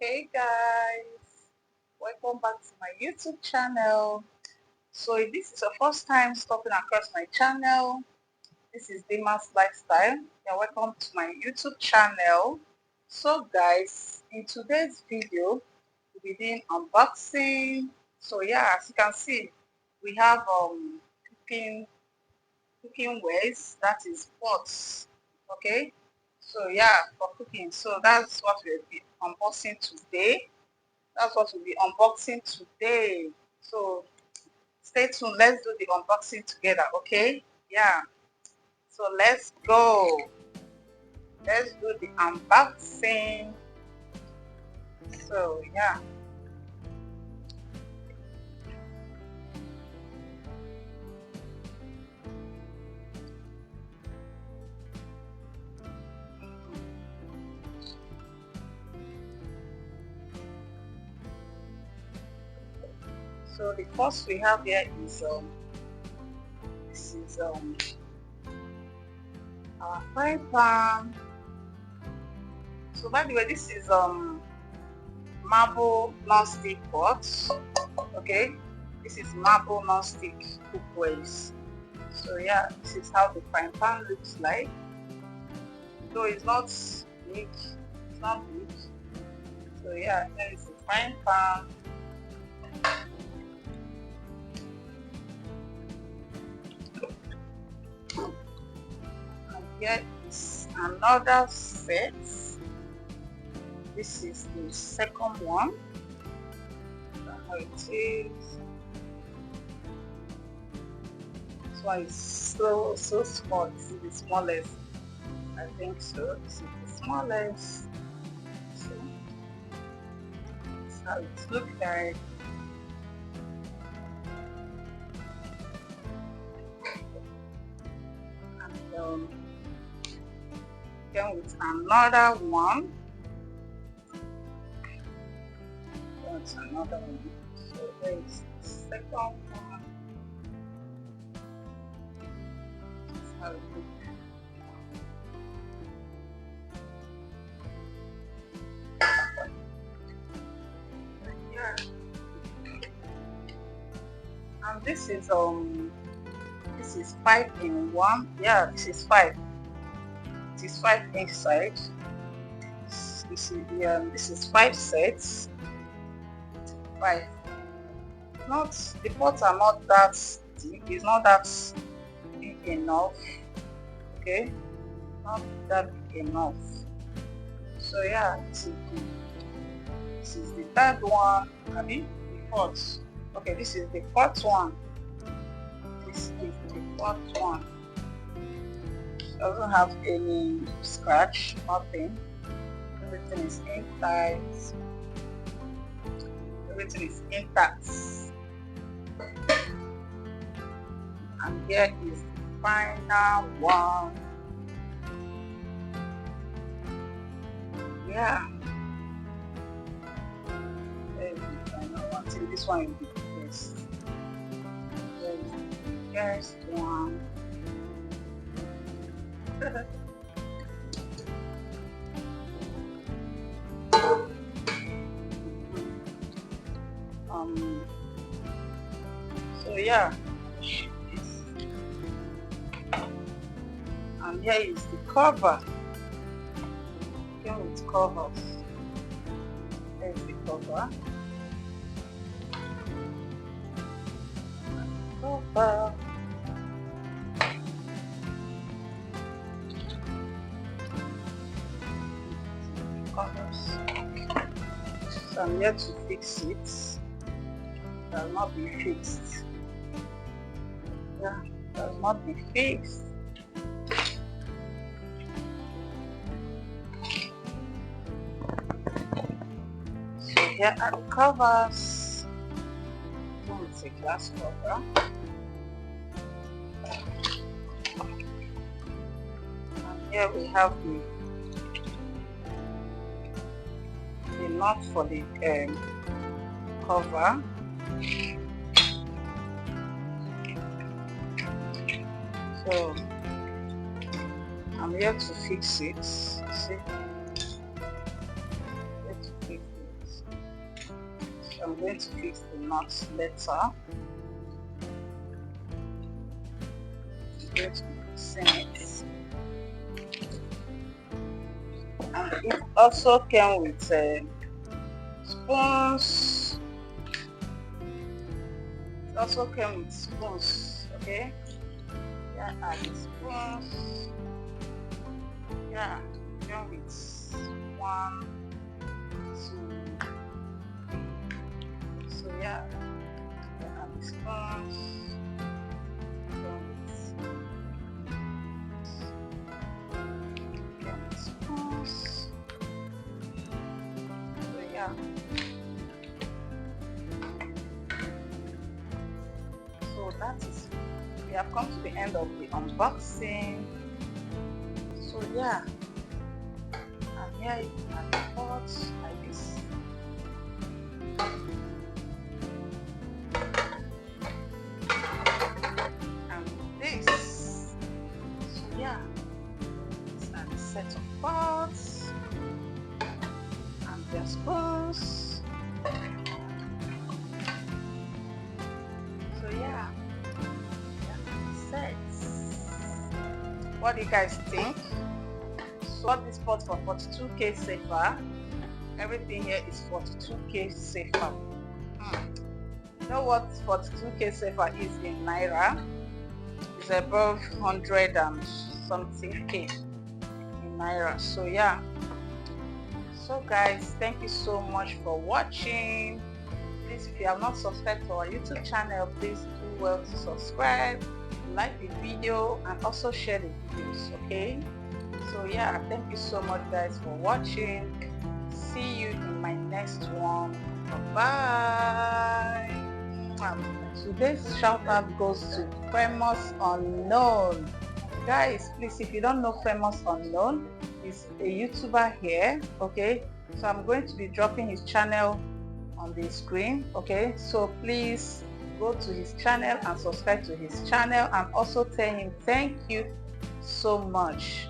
Hey guys, welcome back to my YouTube channel. So if this is your first time stopping across my channel, this is Dima's Lifestyle. You're welcome to my YouTube channel. So guys, in today's video, we'll be doing unboxing. So yeah, as you can see, we have cooking wares, that is pots. Okay, so yeah, for cooking. So that's what we'll be unboxing today. That's what we'll be unboxing today. So stay tuned. Let's do the unboxing together, okay? Yeah. So let's go. Let's do the unboxing. So yeah. So the first we have here is this is our frying pan. So by the way, this is marble non-stick pot. Okay, this is marble non-stick cookwares. So yeah, this is how the frying pan looks like. So it's not big, it's not big. So yeah, there is the frying pan. And here is another set. This is the second one. How it is. This one is so small. This is the smallest. I think so. This is the smallest. So that's how it looks like. And again with another one. That's another one. So there is the second one. That's how it looks. And this is 5 in 1. Yeah, this is 5. It is 5 inside. This is 5 sets. 5. Not the pots are not that deep. It's not that big enough. Okay, not that big enough. So yeah, this is the third one. I mean the fourth. Okay, this is the fourth one. This is the fourth one. Doesn't have any scratch, nothing. Everything is intact. Everything is intact. And here is the final one. Yeah. There is the final one. So this one will be the best. There is the first one. So yeah, and here is the cover. Again with covers. There's the cover. Cover. Covers. So I'm here to fix it. It does not be fixed. Yeah, it does not be fixed. So here are the covers. It's a glass cover. And here we have the knot for the cover. So I'm here to fix it. See? Here to fix it. I'm going to fix the nuts later. I'm going to be fixing it. And it also came with spoons. It also came with spoons, okay? Yeah, and the spoons. Yeah, it came with 1, 2. So yeah, and the spoons. Spoons. So yeah. So that is, we have come to the end of the unboxing. So yeah, and here you can the pots like this. And this. So yeah, these are the set of pots and their spoons. So yeah, sets. What do you guys think? So bought this pot for 42k safer. Everything here is 42k safer. You know what 42k safer is in Naira? It's above 100 and something k in Naira. So yeah. So guys, thank you so much for watching. Please, if you have not subscribed to our YouTube channel, please do well to subscribe, like the video, and also share the videos, okay? So yeah, thank you so much guys for watching. See you in my next one. Bye. Today's shout out goes to Famous Unknown. Guys, please, if you don't know Famous Unknown, he's a YouTuber here, okay? So I'm going to be dropping his channel on the screen, okay? So please go to his channel and subscribe to his channel, and also tell him thank you so much.